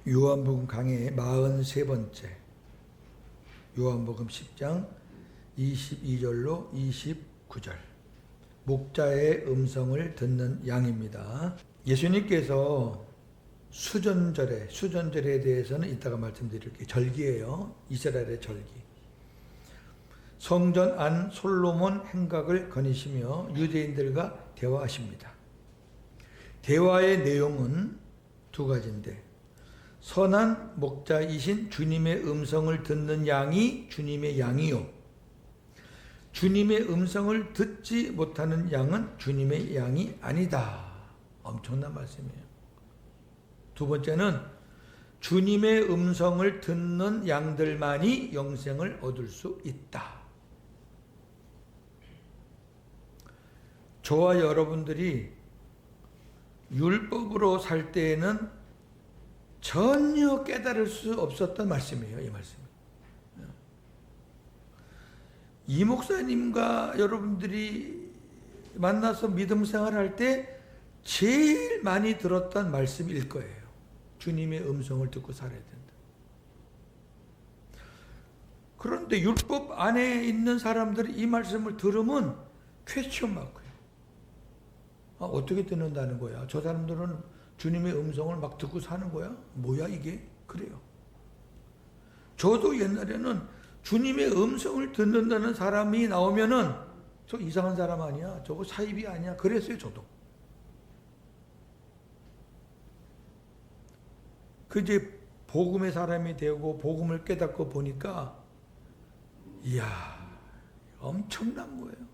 요한복음 강의 43번째, 요한복음 10장 22절로 29절, 목자의 음성을 듣는 양입니다. 예수님께서 수전절에 대해서는 이따가 말씀드릴게요. 절기예요. 이스라엘의 절기. 성전 안 솔로몬 행각을 거니시며 유대인들과 대화하십니다. 대화의 내용은 두 가지인데, 선한 목자이신 주님의 음성을 듣는 양이 주님의 양이요, 주님의 음성을 듣지 못하는 양은 주님의 양이 아니다. 엄청난 말씀이에요. 두 번째는 주님의 음성을 듣는 양들만이 영생을 얻을 수 있다. 저와 여러분들이 율법으로 살 때에는 전혀 깨달을 수 없었던 말씀이에요. 이 말씀. 이 목사님과 여러분들이 만나서 믿음 생활할 때 제일 많이 들었던 말씀일 거예요. 주님의 음성을 듣고 살아야 된다. 그런데 율법 안에 있는 사람들이 이 말씀을 들으면 퀘스천 마크예요. 어떻게 듣는다는 거야? 저 사람들은 주님의 음성을 막 듣고 사는 거야? 뭐야 이게? 그래요. 저도 옛날에는 주님의 음성을 듣는다는 사람이 나오면은 저 이상한 사람 아니야? 저거 사입이 아니야? 그랬어요, 저도. 그 이제 복음의 사람이 되고 복음을 깨닫고 보니까 이야, 엄청난 거예요.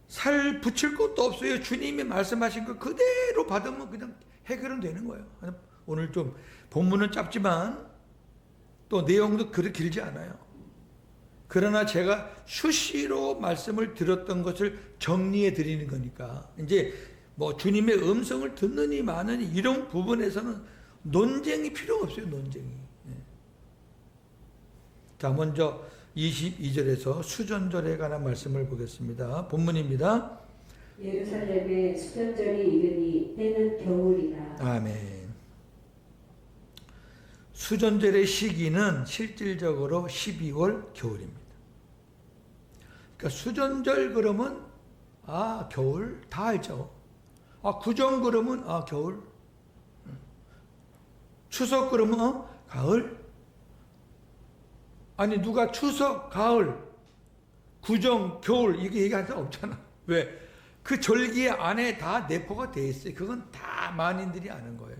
살 붙일 것도 없어요. 주님이 말씀하신 거 그대로 받으면 그냥 해결은 되는 거예요. 오늘 좀 본문은 짧지만 또 내용도 그렇게 길지 않아요. 그러나 제가 수시로 말씀을 들었던 것을 정리해 드리는 거니까, 이제 뭐 주님의 음성을 듣느니 마느니 이런 부분에서는 논쟁이 필요 없어요. 논쟁이. 자, 먼저 22절에서 수전절에 관한 말씀을 보겠습니다. 본문입니다. 예루살렘에 수전절이 이르니 때는 겨울이라. 아멘. 수전절의 시기는 실질적으로 12월 겨울입니다. 그러니까 수전절 그러면 겨울 다 알죠. 구정 그러면 겨울. 추석 그러면 가을. 아니 누가 추석, 가을, 구정, 겨울 이게 얘기할 수 없잖아. 왜? 그 절기 안에 다 내포가 돼 있어요. 그건 다 만인들이 아는 거예요.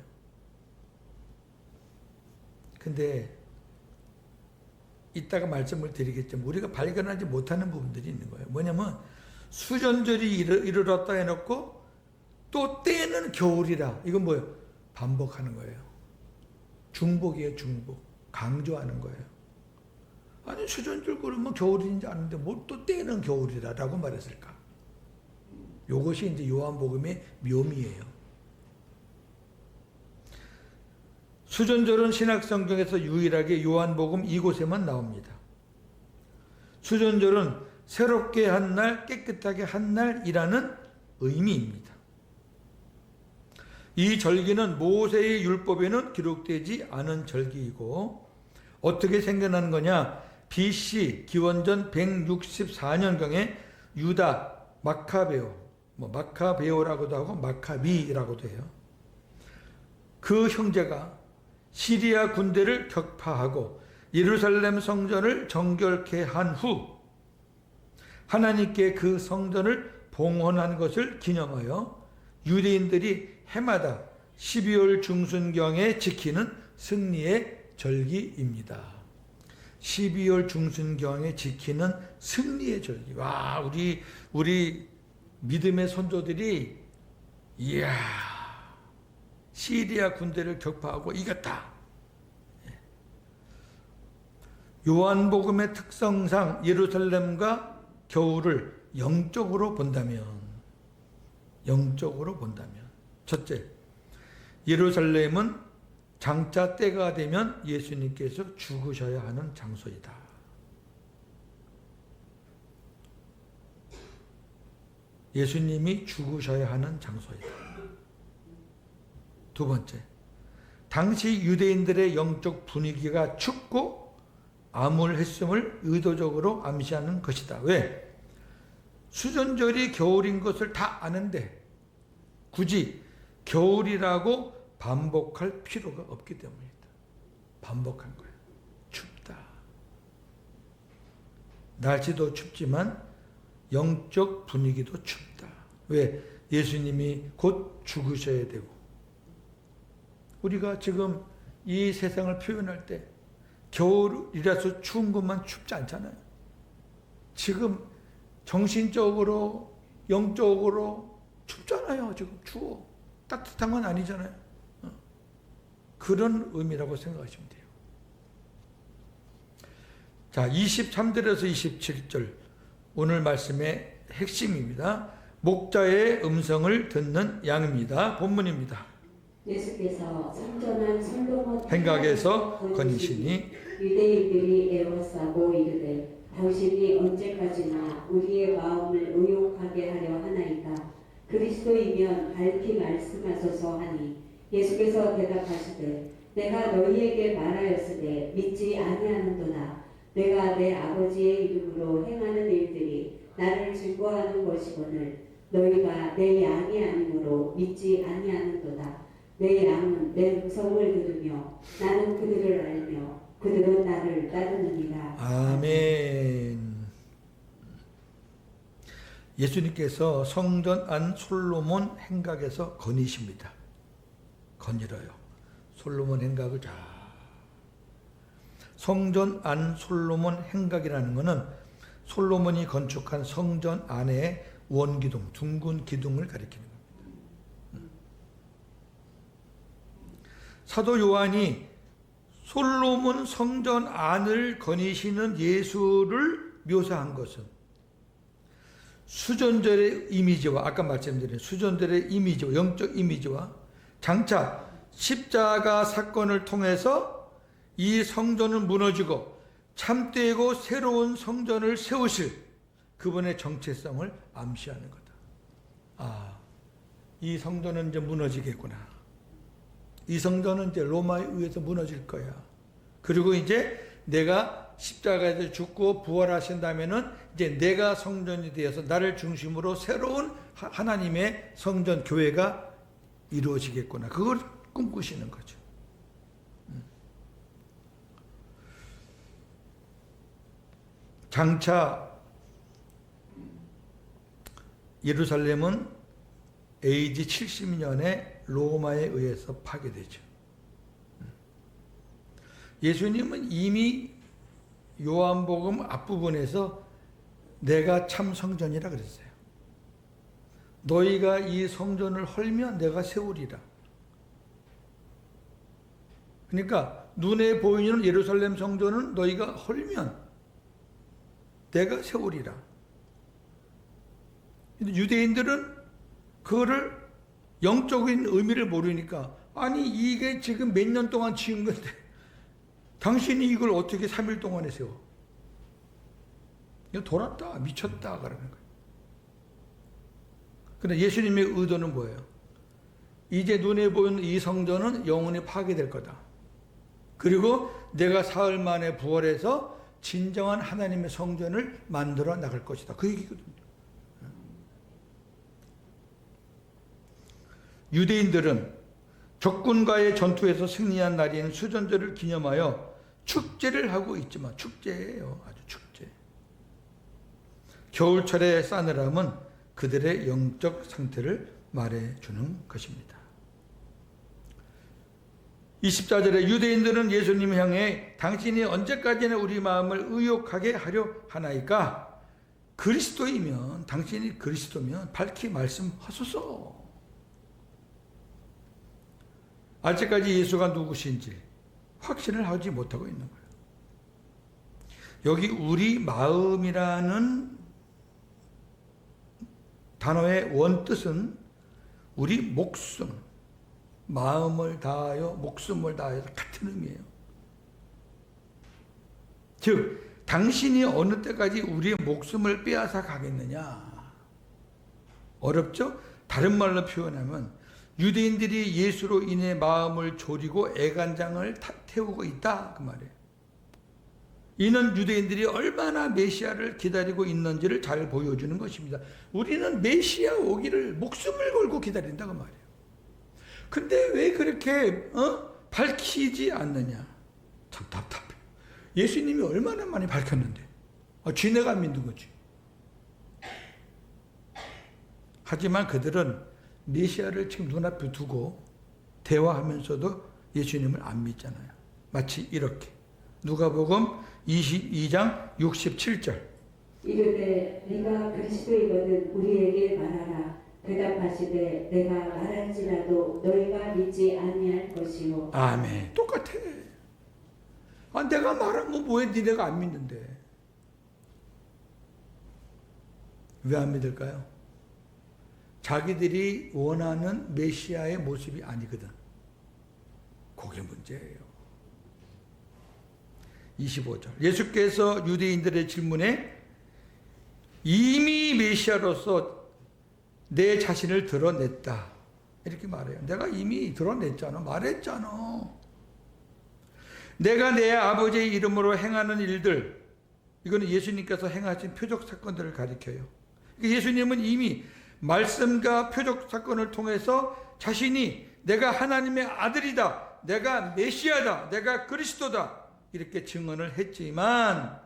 근데 이따가 말씀을 드리겠지만 우리가 발견하지 못하는 부분들이 있는 거예요. 뭐냐면 수전절이 이르렀다 해놓고 또 때는 겨울이라. 이건 뭐예요? 반복하는 거예요. 중복이에요. 중복. 강조하는 거예요. 아니 수전절 그러면 겨울인지 아는데 뭘 또 때는 겨울이라고 말했을까? 이것이 이제 요한복음의 묘미예요. 수전절은 신약성경에서 유일하게 요한복음 이곳에만 나옵니다. 수전절은 새롭게 한 날, 깨끗하게 한 날이라는 의미입니다. 이 절기는 모세의 율법에는 기록되지 않은 절기이고, 어떻게 생겨나는 거냐? BC 기원전 164년경에 유다 마카베오, 마카베오라고도 하고 마카비라고도 해요. 그 형제가 시리아 군대를 격파하고 예루살렘 성전을 정결케 한 후 하나님께 그 성전을 봉헌한 것을 기념하여 유대인들이 해마다 12월 중순경에 지키는 승리의 절기입니다. 12월 중순경에 지키는 승리의 절기. 와, 우리 믿음의 선조들이 이야, 시리아 군대를 격파하고 이겼다. 요한복음의 특성상 예루살렘과 겨울을 영적으로 본다면 첫째, 예루살렘은 장차 때가 되면 예수님께서 죽으셔야 하는 장소이다. 예수님이 죽으셔야 하는 장소이다. 두 번째, 당시 유대인들의 영적 분위기가 춥고 암울했음을 의도적으로 암시하는 것이다. 왜? 수전절이 겨울인 것을 다 아는데 굳이 겨울이라고 반복할 필요가 없기 때문이다. 반복한 거예요. 춥다. 날씨도 춥지만 영적 분위기도 춥다. 왜? 예수님이 곧 죽으셔야 되고, 우리가 지금 이 세상을 표현할 때 겨울이라서 추운 것만 춥지 않잖아요. 지금 정신적으로 영적으로 춥잖아요. 지금 추워. 따뜻한 건 아니잖아요. 그런 의미라고 생각하시면 돼요. 자, 23절에서 27절 오늘 말씀의 핵심입니다. 목자의 음성을 듣는 양입니다. 본문입니다. 예수께서 성전한 솔로몬 행각에서 거니시니 유대인들이 애워싸고 이르되 당신이 언제까지나 우리의 마음을 의욕하게 하려 하나이까. 그리스도이면 밝히 말씀하소서 하니 예수께서 대답하시되 내가 너희에게 말하였으되 믿지 아니하는도다. 내가 내 아버지의 이름으로 행하는 일들이 나를 증거하는 것이거늘 너희가 내 양이 아니므로 믿지 아니하는도다. 내 양은 내 음성을 들으며 나는 그들을 알며 그들은 나를 따르느니라. 아멘. 예수님께서 성전 안 솔로몬 행각에서 거니십니다. 거닐어요. 솔로몬 행각을 자. 성전 안 솔로몬 행각이라는 것은 솔로몬이 건축한 성전 안에 원기둥, 둥근 기둥을 가리키는 겁니다. 사도 요한이 솔로몬 성전 안을 거니시는 예수를 묘사한 것은 수전절의 이미지와, 아까 말씀드린 수전절의 이미지와, 영적 이미지와 장차 십자가 사건을 통해서 이 성전은 무너지고 참되고 새로운 성전을 세우실 그분의 정체성을 암시하는 거다. 아, 이 성전은 이제 무너지겠구나. 이 성전은 이제 로마에 의해서 무너질 거야. 그리고 이제 내가 십자가에서 죽고 부활하신다면은 이제 내가 성전이 되어서 나를 중심으로 새로운 하나님의 성전 교회가 이루어지겠구나. 그걸 꿈꾸시는 거죠. 장차 예루살렘은 AD 70년에 로마에 의해서 파괴되죠. 예수님은 이미 요한복음 앞부분에서 내가 참 성전이라 그랬어요. 너희가 이 성전을 헐면 내가 세우리라. 그러니까 눈에 보이는 예루살렘 성전은 너희가 헐면 내가 세우리라. 근데 유대인들은 그거를 영적인 의미를 모르니까, 아니 이게 지금 몇 년 동안 지은 건데 당신이 이걸 어떻게 3일 동안에 세워? 이거 돌았다, 미쳤다 그러는 거예요. 근데 예수님의 의도는 뭐예요? 이제 눈에 보이는 이 성전은 영원히 파괴될 거다. 그리고 내가 사흘 만에 부활해서 진정한 하나님의 성전을 만들어 나갈 것이다. 그 얘기거든요. 유대인들은 적군과의 전투에서 승리한 날인 수전절을 기념하여 축제를 하고 있지만, 축제예요. 아주 축제. 겨울철의 싸늘함은 그들의 영적 상태를 말해주는 것입니다. 24절에 유대인들은 예수님을 향해 당신이 언제까지나 우리 마음을 의욕하게 하려 하나이까? 그리스도이면, 당신이 그리스도면 밝히 말씀하소서. 아직까지 예수가 누구신지 확신을 하지 못하고 있는 거예요. 여기 우리 마음이라는 단어의 원뜻은 우리 목숨, 마음을 다하여 목숨을 다하여 같은 의미예요. 즉 당신이 어느 때까지 우리의 목숨을 빼앗아 가겠느냐. 어렵죠? 다른 말로 표현하면 유대인들이 예수로 인해 마음을 졸이고 애간장을 태우고 있다 그 말이에요. 이는 유대인들이 얼마나 메시아를 기다리고 있는지를 잘 보여주는 것입니다. 우리는 메시아 오기를 목숨을 걸고 기다린다고 말이에요. 근데 왜 그렇게 밝히지 않느냐? 참 답답해. 예수님이 얼마나 많이 밝혔는데 쥐네가 믿는 거지. 하지만 그들은 메시아를 지금 눈앞에 두고 대화하면서도 예수님을 안 믿잖아요. 마치 이렇게 누가복음 22장 67절 이르되 네가 그리스도이거든 우리에게 말하라. 대답하시되 내가 말할지라도 너희가 믿지 아니할 것이요. 아멘. 똑같아. 내가 말한 거 뭐해? 니네가 안 믿는데. 왜 안 믿을까요? 자기들이 원하는 메시아의 모습이 아니거든. 그게 문제예요. 25절. 예수께서 유대인들의 질문에 이미 메시아로서 내 자신을 드러냈다. 이렇게 말해요. 내가 이미 드러냈잖아. 말했잖아. 내가 내 아버지의 이름으로 행하는 일들, 이거는 예수님께서 행하신 표적 사건들을 가리켜요. 예수님은 이미 말씀과 표적 사건을 통해서 자신이 내가 하나님의 아들이다, 내가 메시아다, 내가 그리스도다 이렇게 증언을 했지만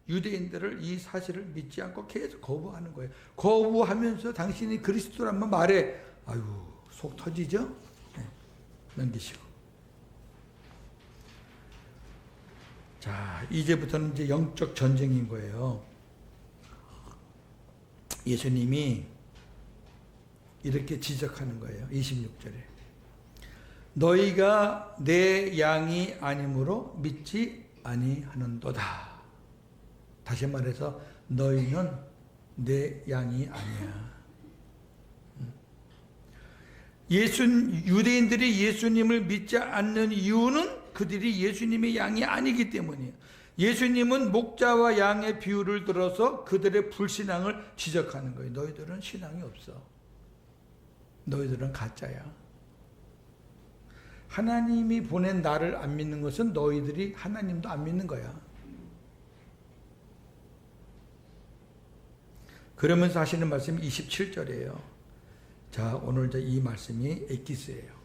유대인들을 이 사실을 믿지 않고 계속 거부하는 거예요. 거부하면서 당신이 그리스도라면 말해. 아유, 속 터지죠? 네, 넘기시고. 자, 이제부터는 이제 영적 전쟁인 거예요. 예수님이 이렇게 지적하는 거예요. 26절에. 너희가 내 양이 아니므로 믿지 아니하는도다. 다시 말해서 너희는 내 양이 아니야. 유대인들이 예수님을 믿지 않는 이유는 그들이 예수님의 양이 아니기 때문이에요. 예수님은 목자와 양의 비유를 들어서 그들의 불신앙을 지적하는 거예요. 너희들은 신앙이 없어. 너희들은 가짜야. 하나님이 보낸 나를 안 믿는 것은 너희들이 하나님도 안 믿는 거야. 그러면서 하시는 말씀이 27절이에요. 자, 오늘 이 말씀이 엑기스예요.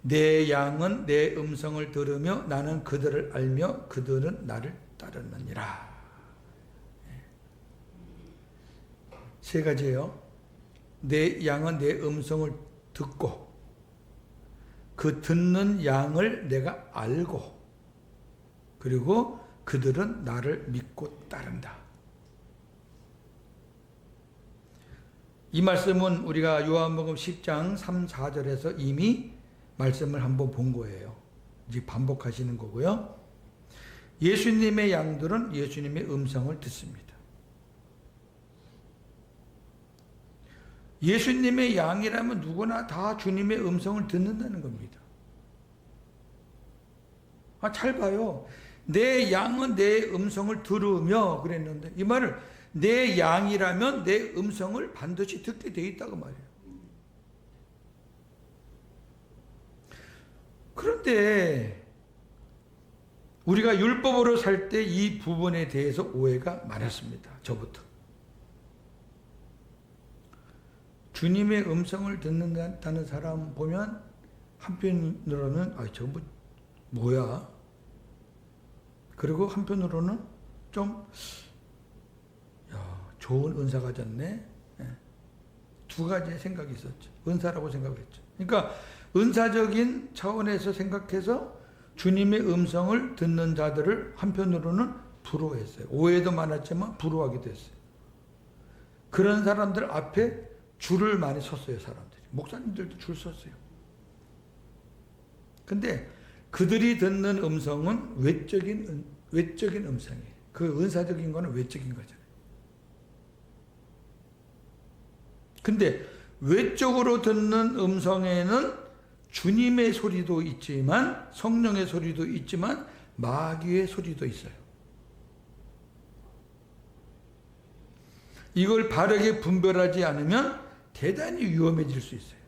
내 양은 내 음성을 들으며 나는 그들을 알며 그들은 나를 따르느니라. 세 가지예요. 내 양은 내 음성을 듣고 그 듣는 양을 내가 알고 그리고 그들은 나를 믿고 따른다. 이 말씀은 우리가 요한복음 10장 3, 4절에서 이미 말씀을 한번 본 거예요. 이제 반복하시는 거고요. 예수님의 양들은 예수님의 음성을 듣습니다. 예수님의 양이라면 누구나 다 주님의 음성을 듣는다는 겁니다. 잘 봐요. 내 양은 내 음성을 들으며 그랬는데 이 말을 내 양이라면 내 음성을 반드시 듣게 돼 있다고 말이에요. 그런데 우리가 율법으로 살 때 이 부분에 대해서 오해가 많았습니다. 저부터. 주님의 음성을 듣는다는 사람 보면 한편으로는 저거 뭐야? 그리고 한편으로는 좀 좋은 은사 가졌네. 두 가지의 생각이 있었죠. 은사라고 생각했죠. 그러니까 은사적인 차원에서 생각해서 주님의 음성을 듣는 자들을 한편으로는 부러워했어요. 오해도 많았지만 부러워하기도 했어요. 그런 사람들 앞에 줄을 많이 섰어요. 사람들이. 목사님들도 줄 섰어요. 근데 그들이 듣는 음성은 외적인 음성이에요. 그 은사적인 거는 외적인 거잖아요. 근데 외적으로 듣는 음성에는 주님의 소리도 있지만 성령의 소리도 있지만 마귀의 소리도 있어요. 이걸 바르게 분별하지 않으면 대단히 위험해질 수 있어요.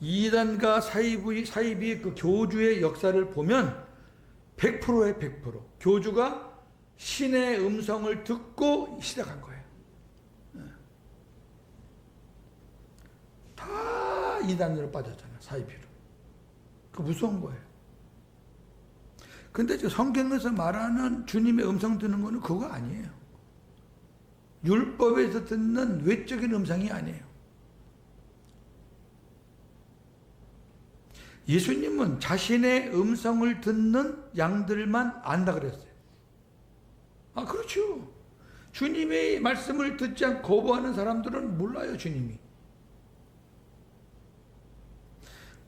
이단과 사이비 그 교주의 역사를 보면 100%에 100%. 교주가 신의 음성을 듣고 시작한 거예요. 다 이단으로 빠졌잖아요. 사이비로. 그 무서운 거예요. 근데 저 성경에서 말하는 주님의 음성 듣는 거는 그거 아니에요. 율법에서 듣는 외적인 음성이 아니에요. 예수님은 자신의 음성을 듣는 양들만 안다 그랬어요. 아, 그렇죠. 주님의 말씀을 듣지 않고 거부하는 사람들은 몰라요, 주님이.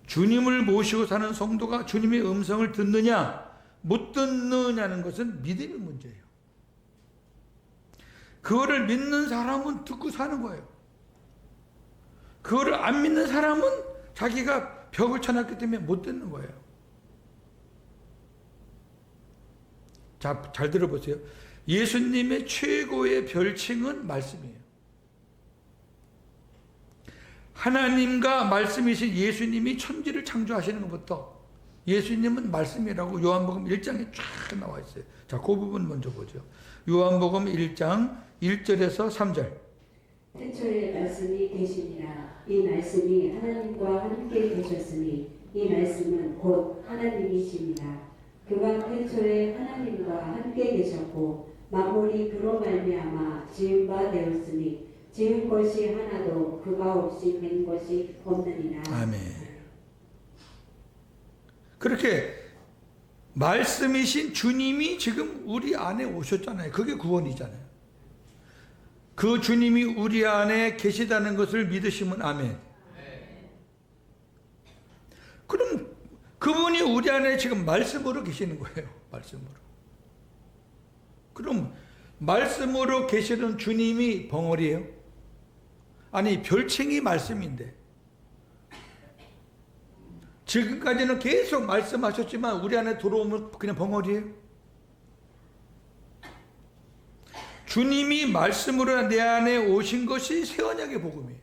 주님을 모시고 사는 성도가 주님의 음성을 듣느냐, 못 듣느냐는 것은 믿음의 문제예요. 그거를 믿는 사람은 듣고 사는 거예요. 그거를 안 믿는 사람은 자기가 벽을 쳐놨기 때문에 못 듣는 거예요. 자, 잘 들어보세요. 예수님의 최고의 별칭은 말씀이에요. 하나님과 말씀이신 예수님이 천지를 창조하시는 것부터 예수님은 말씀이라고 요한복음 1장에 쫙 나와 있어요. 자, 그 부분 먼저 보죠. 요한복음 1장 1절에서 3절. 태초에 말씀이 계시니라. 이 말씀이 하나님과 함께 계셨으니 이 말씀은 곧 하나님이시니라. 그가 태초에 하나님과 함께 계셨고 만물이 그로 말미암아 지은 바 되었으니 지은 것이 하나도 그가 없이 된 것이 없느니라. 아멘. 그렇게 말씀이신 주님이 지금 우리 안에 오셨잖아요. 그게 구원이잖아요. 그 주님이 우리 안에 계시다는 것을 믿으시면 아멘. 그럼 그분이 우리 안에 지금 말씀으로 계시는 거예요. 말씀으로. 그럼 말씀으로 계시는 주님이 벙어리예요? 아니, 별칭이 말씀인데 지금까지는 계속 말씀하셨지만 우리 안에 들어오면 그냥 벙어리예요? 주님이 말씀으로 내 안에 오신 것이 새 언약의 복음이에요.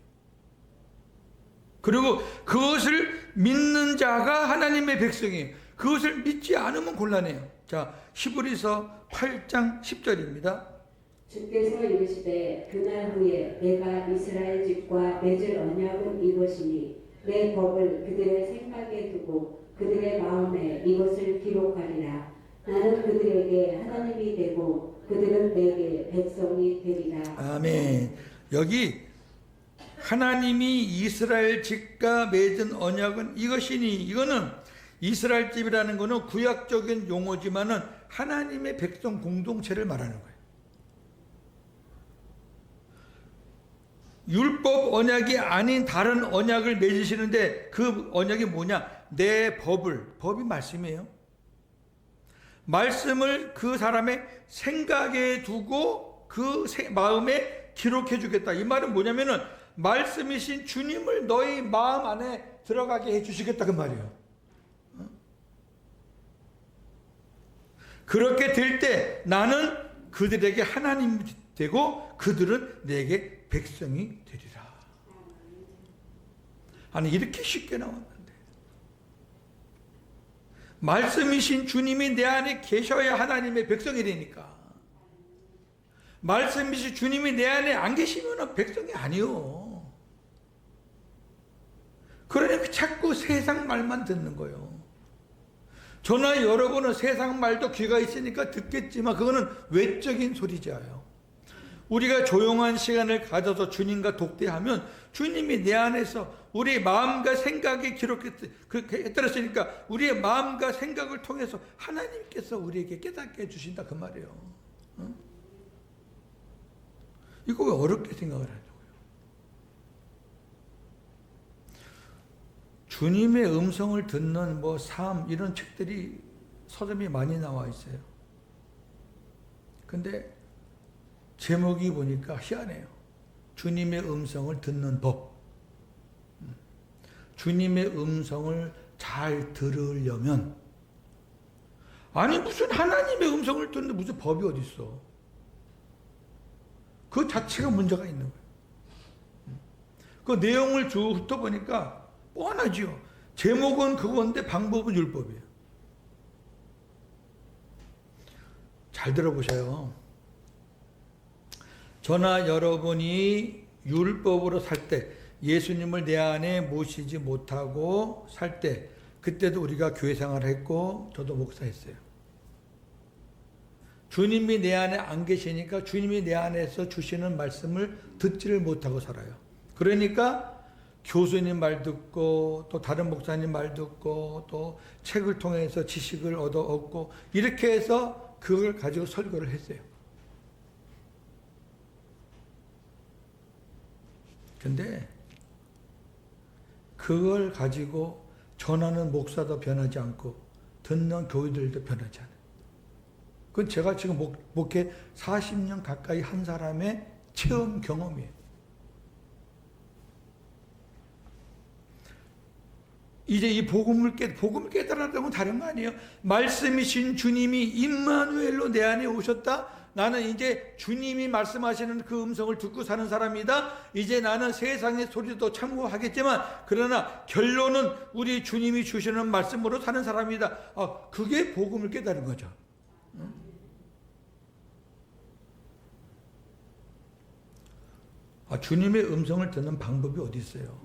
그리고 그것을 믿는 자가 하나님의 백성이에요. 그것을 믿지 않으면 곤란해요. 자, 히브리서 8장 10절입니다. 주께서 이르시되 그날 후에 내가 이스라엘 집과 맺을 언약은 이것이니 내 법을 그들의 생각에 두고 그들의 마음에 이것을 기록하리라. 나는 그들에게 하나님이 되고 그들은 내게 백성이 되리라. 아멘. 여기 하나님이 이스라엘 집과 맺은 언약은 이것이니, 이거는 이스라엘 집이라는 것은 구약적인 용어지만은 하나님의 백성 공동체를 말하는 거예요. 율법 언약이 아닌 다른 언약을 맺으시는데 그 언약이 뭐냐? 내 법이 말씀이에요. 말씀을 그 사람의 생각에 두고 그 마음에 기록해 주겠다. 이 말은 뭐냐면은 말씀이신 주님을 너희 마음 안에 들어가게 해 주시겠다 그 말이에요. 그렇게 될 때 나는 그들에게 하나님이 되고 그들은 내게 백성이 되리라. 아니, 이렇게 쉽게 나왔는데 말씀이신 주님이 내 안에 계셔야 하나님의 백성이 되니까, 말씀이신 주님이 내 안에 안 계시면 백성이 아니요. 그러니까 자꾸 세상 말만 듣는 거예요. 저나 여러분은 세상 말도 귀가 있으니까 듣겠지만 그거는 외적인 소리잖아요. 우리가 조용한 시간을 가져서 주님과 독대하면 주님이 내 안에서 우리 마음과 생각에 기록했으니까 우리의 마음과 생각을 통해서 하나님께서 우리에게 깨닫게 해주신다 그 말이에요. 어? 이거 왜 어렵게 생각을 하냐고요. 주님의 음성을 듣는 삶 이런 책들이 서점이 많이 나와 있어요. 근데 제목이 보니까 희한해요. 주님의 음성을 듣는 법. 주님의 음성을 잘 들으려면, 아니 무슨 하나님의 음성을 듣는 무슨 법이 어디 있어? 그 자체가 문제가 있는 거예요. 그 내용을 쭉 훑어보니까 뻔하죠. 제목은 그건데 방법은 율법이에요. 잘 들어보셔요. 저나 여러분이 율법으로 살 때, 예수님을 내 안에 모시지 못하고 살 때, 그때도 우리가 교회 생활을 했고 저도 목사했어요. 주님이 내 안에 안 계시니까 주님이 내 안에서 주시는 말씀을 듣지를 못하고 살아요. 그러니까 교수님 말 듣고 또 다른 목사님 말 듣고 또 책을 통해서 지식을 얻고 이렇게 해서 그걸 가지고 설교를 했어요. 근데 그걸 가지고 전하는 목사도 변하지 않고 듣는 교회들도 변하지 않아요. 그건 제가 지금 목회 40년 가까이 한 사람의 체험 경험이에요. 이제 이 복음을 깨달았다는 건 다른 거 아니에요. 말씀이신 주님이 임마누엘로 내 안에 오셨다. 나는 이제 주님이 말씀하시는 그 음성을 듣고 사는 사람이다. 이제 나는 세상의 소리도 참고하겠지만 그러나 결론은 우리 주님이 주시는 말씀으로 사는 사람이다. 그게 복음을 깨달은 거죠. 주님의 음성을 듣는 방법이 어디 있어요?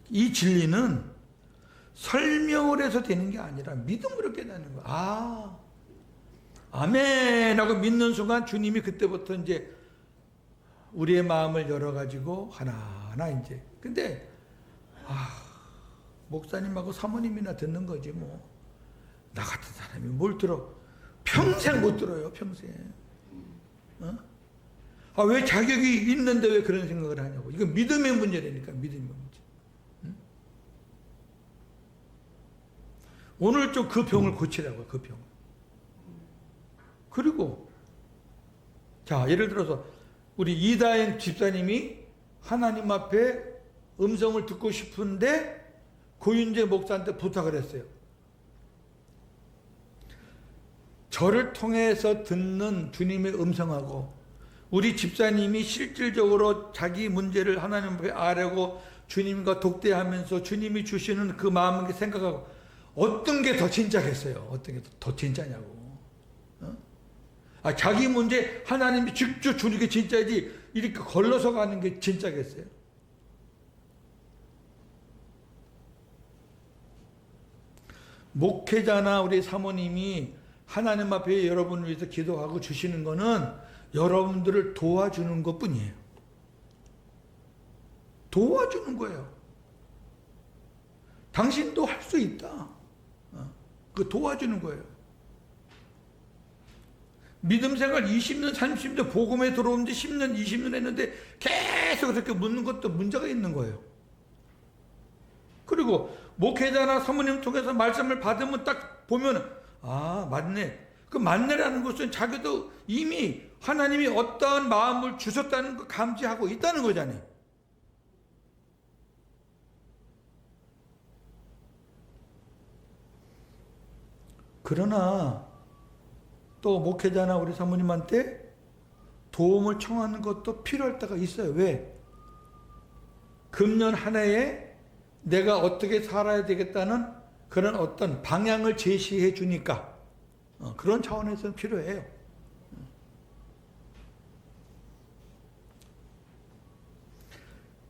이 진리는 설명을 해서 되는 게 아니라 믿음으로 깨닫는 거야. 아멘 하고 믿는 순간 주님이 그때부터 이제 우리의 마음을 열어가지고 하나하나 이제. 근데 목사님하고 사모님이나 듣는 거지 뭐. 나 같은 사람이 뭘 들어? 평생 못 들어요. 평생. 왜 자격이 있는데 왜 그런 생각을 하냐고. 이건 믿음의 문제라니까. 믿음의 문제. 오늘 좀 그 병을 고치라고요. 그 병을. 그리고 자, 예를 들어서 우리 이다행 집사님이 하나님 앞에 음성을 듣고 싶은데 고윤재 목사한테 부탁을 했어요. 저를 통해서 듣는 주님의 음성하고 우리 집사님이 실질적으로 자기 문제를 하나님 앞에 아뢰고 주님과 독대하면서 주님이 주시는 그 마음을 생각하고 어떤 게 더 진짜겠어요? 어떤 게 더 진짜냐고. 자기 문제 하나님이 직접 주는 게 진짜지 이렇게 걸러서 가는 게 진짜겠어요? 목회자나 우리 사모님이 하나님 앞에 여러분을 위해서 기도하고 주시는 거는 여러분들을 도와주는 것 뿐이에요. 도와주는 거예요. 당신도 할 수 있다. 그 도와주는 거예요. 믿음 생활 20년, 30년 복음에 들어온 지 10년, 20년 했는데 계속 그렇게 묻는 것도 문제가 있는 거예요. 그리고 목회자나 사모님 통해서 말씀을 받으면 딱 보면 맞네. 그 맞네라는 것은 자기도 이미 하나님이 어떠한 마음을 주셨다는 걸 감지하고 있다는 거잖아요. 그러나 또 목회자나 우리 사모님한테 도움을 청하는 것도 필요할 때가 있어요. 왜? 금년 한 해에 내가 어떻게 살아야 되겠다는 그런 어떤 방향을 제시해 주니까 그런 차원에서는 필요해요.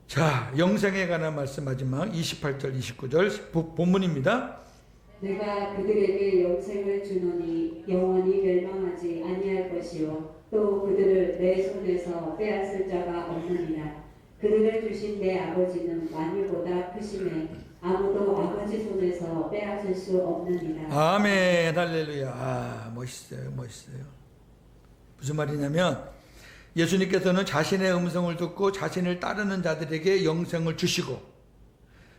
자, 영생에 관한 말씀 마지막 28절 29절 본문입니다. 내가 그들에게 영생을 주노니 영원히 멸망하지 아니할 것이요 또 그들을 내 손에서 빼앗을 자가 없느니라. 그들을 주신 내 아버지는 만유보다 크심에 아무도 아버지 손에서 빼앗을 수 없느니라. 아멘 할렐루야. 멋있어요. 멋있어요. 무슨 말이냐면 예수님께서는 자신의 음성을 듣고 자신을 따르는 자들에게 영생을 주시고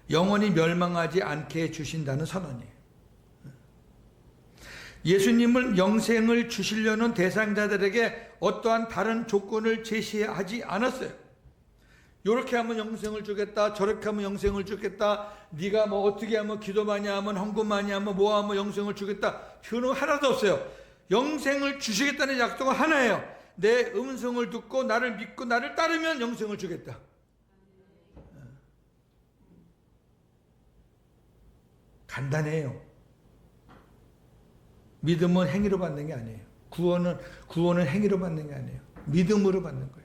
영원히 멸망하지 않게 주신다는 선언이에요. 예수님은 영생을 주시려는 대상자들에게 어떠한 다른 조건을 제시하지 않았어요. 이렇게 하면 영생을 주겠다, 저렇게 하면 영생을 주겠다, 네가 뭐 어떻게 하면 기도 많이 하면 헌금 많이 하면 뭐 하면 영생을 주겠다, 그런 거 하나도 없어요. 영생을 주시겠다는 약속은 하나예요. 내 음성을 듣고 나를 믿고 나를 따르면 영생을 주겠다. 간단해요. 믿음은 행위로 받는 게 아니에요. 구원은 행위로 받는 게 아니에요. 믿음으로 받는 거예요.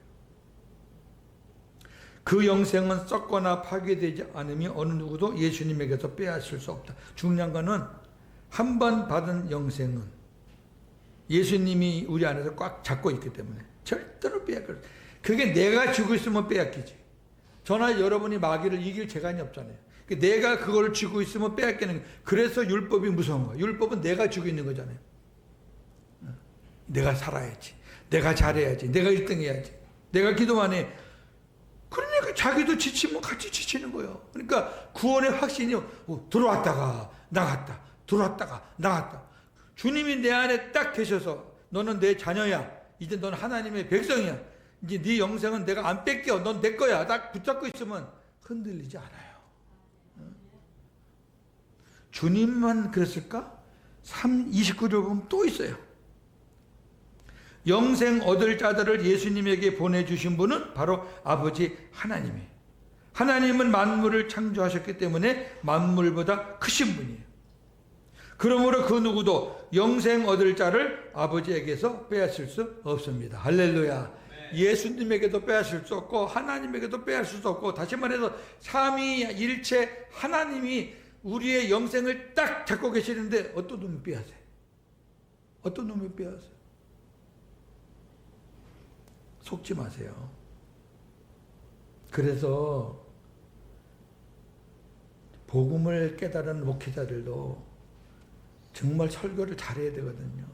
그 영생은 썩거나 파괴되지 않으며 어느 누구도 예수님에게서 빼앗을 수 없다. 중요한 거는 한 번 받은 영생은 예수님이 우리 안에서 꽉 잡고 있기 때문에 절대로 빼앗길 수 없어요. 그게 내가 쥐고 있으면 빼앗기지. 저나 여러분이 마귀를 이길 재간이 없잖아요. 내가 그걸 쥐고 있으면 빼앗기는 거예요. 그래서 율법이 무서운 거예요. 율법은 내가 쥐고 있는 거잖아요. 내가 살아야지. 내가 잘해야지. 내가 1등 해야지. 내가 기도만 해. 그러니까 자기도 지치면 같이 지치는 거예요. 그러니까 구원의 확신이 들어왔다가 나갔다. 들어왔다가 나갔다. 주님이 내 안에 딱 계셔서 너는 내 자녀야. 이제 넌 하나님의 백성이야. 이제 네 영생은 내가 안 뺏겨. 넌 내 거야. 딱 붙잡고 있으면 흔들리지 않아요. 주님만 그랬을까? 29절 보면 또 있어요. 영생 얻을 자들을 예수님에게 보내주신 분은 바로 아버지 하나님이에요. 하나님은 만물을 창조하셨기 때문에 만물보다 크신 분이에요. 그러므로 그 누구도 영생 얻을 자를 아버지에게서 빼앗을 수 없습니다. 할렐루야. 예수님에게도 빼앗을 수 없고 하나님에게도 빼앗을 수 없고, 다시 말해서 삼위일체 하나님이 우리의 영생을 딱 잡고 계시는데 어떤 놈이 빼앗아요? 어떤 놈이 빼앗아요? 속지 마세요. 그래서 복음을 깨달은 목회자들도 정말 설교를 잘해야 되거든요.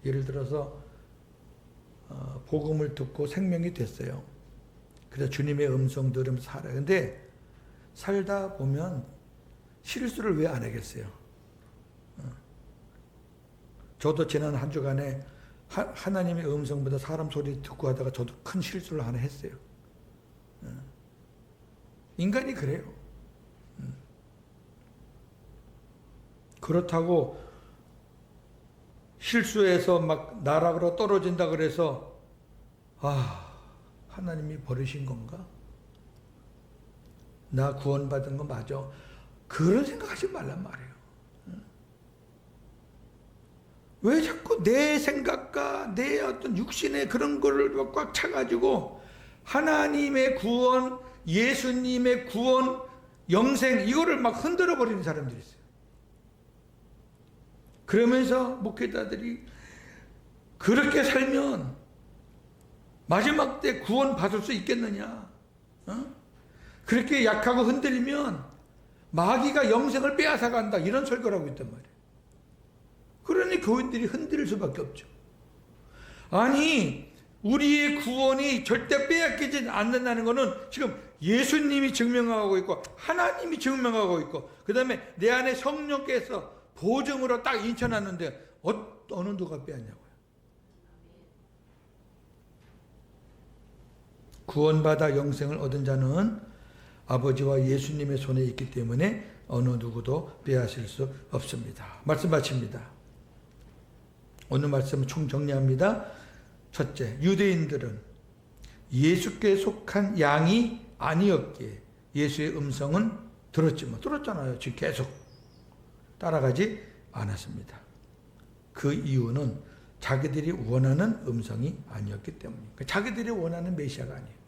예를 들어서 복음을 듣고 생명이 됐어요. 그래서 주님의 음성 들으면서 살아요. 근데 살다 보면 실수를 왜 안 하겠어요? 저도 지난 한 주간에 하나님의 음성보다 사람 소리 듣고 하다가 저도 큰 실수를 하나 했어요. 인간이 그래요. 그렇다고 실수해서 막 나락으로 떨어진다 그래서 하나님이 버리신 건가? 나 구원받은 거 맞아? 그런 생각하지 말란 말이에요. 왜 자꾸 내 생각과 내 어떤 육신의 그런 거를 꽉 차가지고 하나님의 구원, 예수님의 구원, 영생 이거를 막 흔들어 버리는 사람들이 있어요. 그러면서 목회자들이 그렇게 살면 마지막 때 구원 받을 수 있겠느냐? 그렇게 약하고 흔들리면 마귀가 영생을 빼앗아 간다. 이런 설교를 하고 있단 말이에요. 그러니 교인들이 흔들릴 수밖에 없죠. 아니, 우리의 구원이 절대 빼앗기지 않는다는 것은 지금 예수님이 증명하고 있고 하나님이 증명하고 있고 그 다음에 내 안에 성령께서 보증으로 딱 인쳐놨는데 어느 누가 빼앗냐고요. 구원받아 영생을 얻은 자는 아버지와 예수님의 손에 있기 때문에 어느 누구도 빼앗을 수 없습니다. 말씀 마칩니다. 오늘 말씀을 총정리합니다. 첫째, 유대인들은 예수께 속한 양이 아니었기에 예수의 음성은 들었잖아요. 지금 계속 따라가지 않았습니다. 그 이유는 자기들이 원하는 음성이 아니었기 때문입니다. 자기들이 원하는 메시아가 아니에요.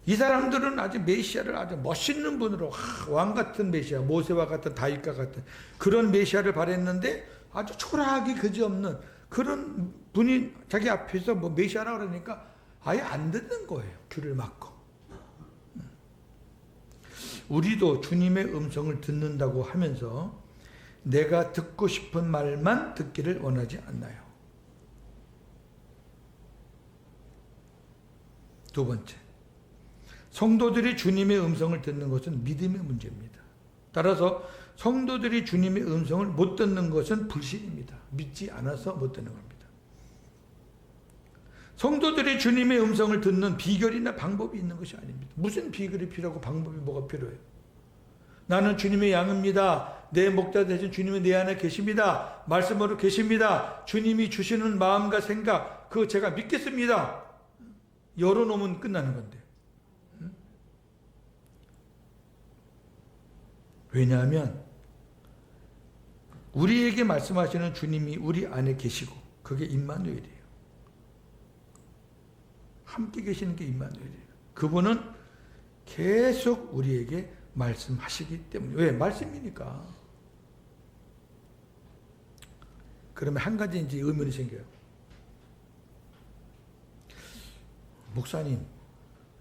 이 사람들은 아주 메시아를 아주 멋있는 분으로 왕 같은 메시아, 모세와 같은 다윗과 같은 그런 메시아를 바랬는데 아주 초라하기 그지없는 그런 분이 자기 앞에서 뭐 메시아라 그러니까 아예 안 듣는 거예요. 귀를 막고. 우리도 주님의 음성을 듣는다고 하면서 내가 듣고 싶은 말만 듣기를 원하지 않나요? 두 번째, 성도들이 주님의 음성을 듣는 것은 믿음의 문제입니다. 따라서 성도들이 주님의 음성을 못 듣는 것은 불신입니다. 믿지 않아서 못 듣는 겁니다. 성도들이 주님의 음성을 듣는 비결이나 방법이 있는 것이 아닙니다. 무슨 비결이 필요하고 방법이 뭐가 필요해요? 나는 주님의 양입니다. 내 목자 대신 주님이 내 안에 계십니다. 말씀으로 계십니다. 주님이 주시는 마음과 생각, 그거 제가 믿겠습니다. 열어놓으면 끝나는 건데. 왜냐하면 우리에게 말씀하시는 주님이 우리 안에 계시고 그게 임마누엘이에요. 함께 계시는 게 임마누엘이에요. 그분은 계속 우리에게 말씀하시기 때문에. 왜? 말씀이니까. 그러면 한 가지 이제 의문이 생겨요. 목사님,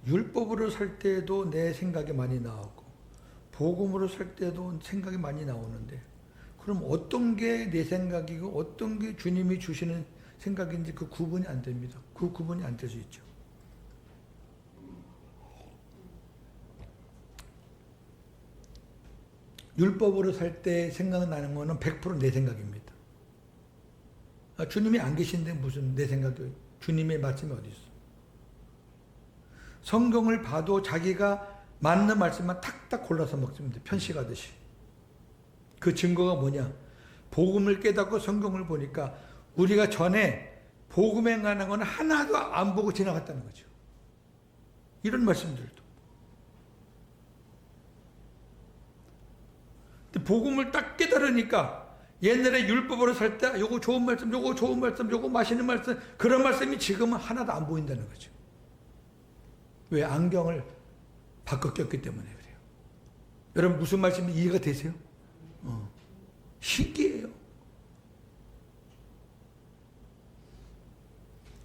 율법으로 살 때도 내 생각이 많이 나오고 복음으로 살 때도 생각이 많이 나오는데 그럼 어떤 게 내 생각이고 어떤 게 주님이 주시는 생각인지 그 구분이 안 됩니다. 그 구분이 안 될 수 있죠. 율법으로 살 때 생각나는 거는 100% 내 생각입니다. 주님이 안 계신데 무슨 내 생각이, 주님의 말씀이 어디 있어? 성경을 봐도 자기가 맞는 말씀만 탁탁 골라서 먹습니다. 편식하듯이. 그 증거가 뭐냐? 복음을 깨닫고 성경을 보니까 우리가 전에 복음에 관한 건 하나도 안 보고 지나갔다는 거죠. 이런 말씀들도. 복음을 딱 깨달으니까 옛날에 율법으로 살 때 요거 좋은 말씀, 요거 좋은 말씀, 요거 맛있는 말씀, 그런 말씀이 지금은 하나도 안 보인다는 거죠. 왜? 안경을 바꿔 꼈기 때문에 그래요. 여러분 무슨 말씀이 이해가 되세요? 신기해요.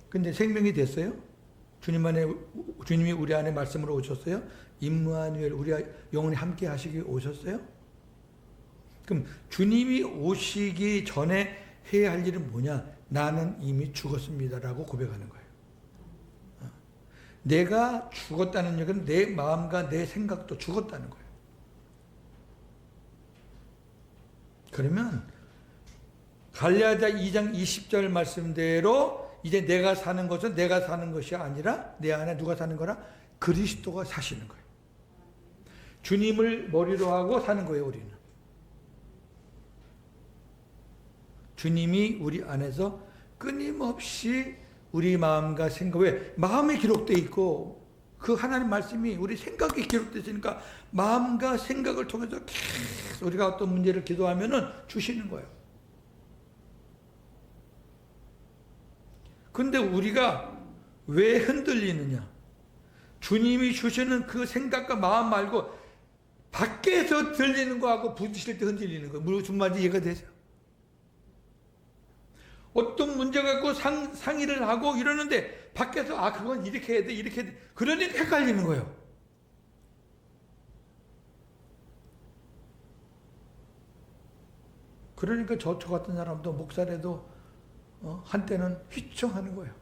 근데 생명이 됐어요? 주님이 우리 안에 말씀으로 오셨어요? 임마누엘, 우리 영혼이 함께 하시기 오셨어요? 그럼 주님이 오시기 전에 해야 할 일은 뭐냐? 나는 이미 죽었습니다라고 고백하는 거예요. 내가 죽었다는 얘기는 내 마음과 내 생각도 죽었다는 거예요. 그러면 갈라디아 2장 20절 말씀대로 이제 내가 사는 것은 내가 사는 것이 아니라 내 안에 누가 사는 거라? 그리스도가 사시는 거예요. 주님을 머리로 하고 사는 거예요, 우리는. 주님이 우리 안에서 끊임없이 우리 마음과 생각, 왜? 마음에 기록되어 있고 그 하나님 말씀이 우리 생각에 기록되어 있으니까 마음과 생각을 통해서 계속 우리가 어떤 문제를 기도하면은 주시는 거예요. 근데 우리가 왜 흔들리느냐? 주님이 주시는 그 생각과 마음 말고 밖에서 들리는 거하고 부딪힐 때 흔들리는 거예요. 무슨 말인지 이해가 되세요? 어떤 문제 갖고 상의를 하고 이러는데 밖에서 그건 이렇게 해야 돼, 이렇게 해야 돼. 그러니까 헷갈리는 거예요. 그러니까 저 같은 사람도 목사라도 한때는 휘청하는 거예요.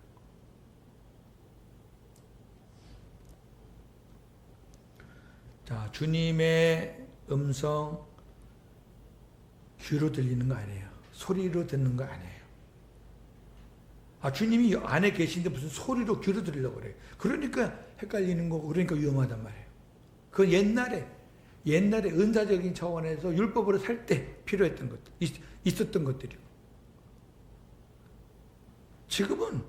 자, 주님의 음성 귀로 들리는 거 아니에요. 소리로 듣는 거 아니에요. 주님이 안에 계신데 무슨 소리로 귀로 들으려고 그래요. 그러니까 헷갈리는 거고, 그러니까 위험하단 말이에요. 그 옛날에 은사적인 차원에서 율법으로 살 때 필요했던 것들, 있었던 것들이고. 지금은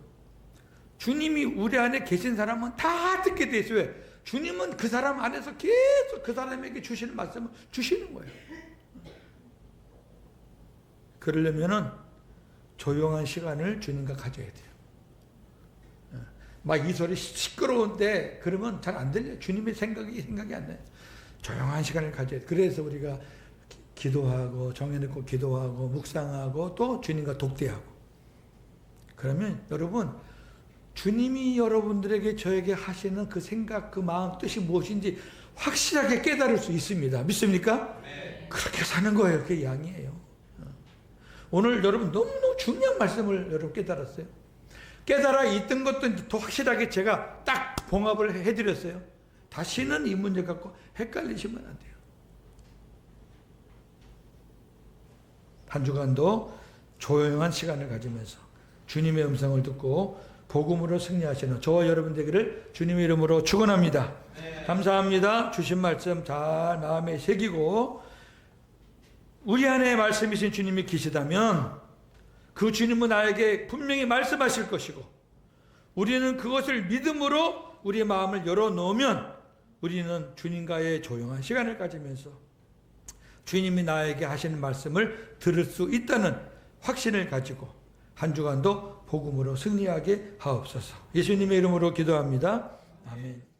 주님이 우리 안에 계신 사람은 다 듣게 돼 있어요. 왜? 주님은 그 사람 안에서 계속 그 사람에게 주시는 말씀을 주시는 거예요. 그러려면은 조용한 시간을 주님과 가져야 돼요. 막 이 소리 시끄러운데 그러면 잘 안 들려요. 주님의 생각이 안 나요. 조용한 시간을 가져야 돼요. 그래서 우리가 기도하고 정해놓고 기도하고 묵상하고 또 주님과 독대하고. 그러면 여러분 주님이 여러분들에게 저에게 하시는 그 생각, 그 마음, 뜻이 무엇인지 확실하게 깨달을 수 있습니다. 믿습니까? 네. 그렇게 사는 거예요. 그게 양이에요. 오늘 여러분 너무너무 중요한 말씀을 여러분 깨달았어요. 깨달아 있던 것도 더 확실하게 제가 딱 봉합을 해드렸어요. 다시는 이 문제 갖고 헷갈리시면 안 돼요. 한 주간도 조용한 시간을 가지면서 주님의 음성을 듣고 복음으로 승리하시는 저와 여러분 되기를 주님의 이름으로 축원합니다. 감사합니다. 주신 말씀 잘 마음에 새기고 우리 안에 말씀이신 주님이 계시다면 그 주님은 나에게 분명히 말씀하실 것이고 우리는 그것을 믿음으로 우리의 마음을 열어놓으면 우리는 주님과의 조용한 시간을 가지면서 주님이 나에게 하시는 말씀을 들을 수 있다는 확신을 가지고 한 주간도 복음으로 승리하게 하옵소서. 예수님의 이름으로 기도합니다. 아멘.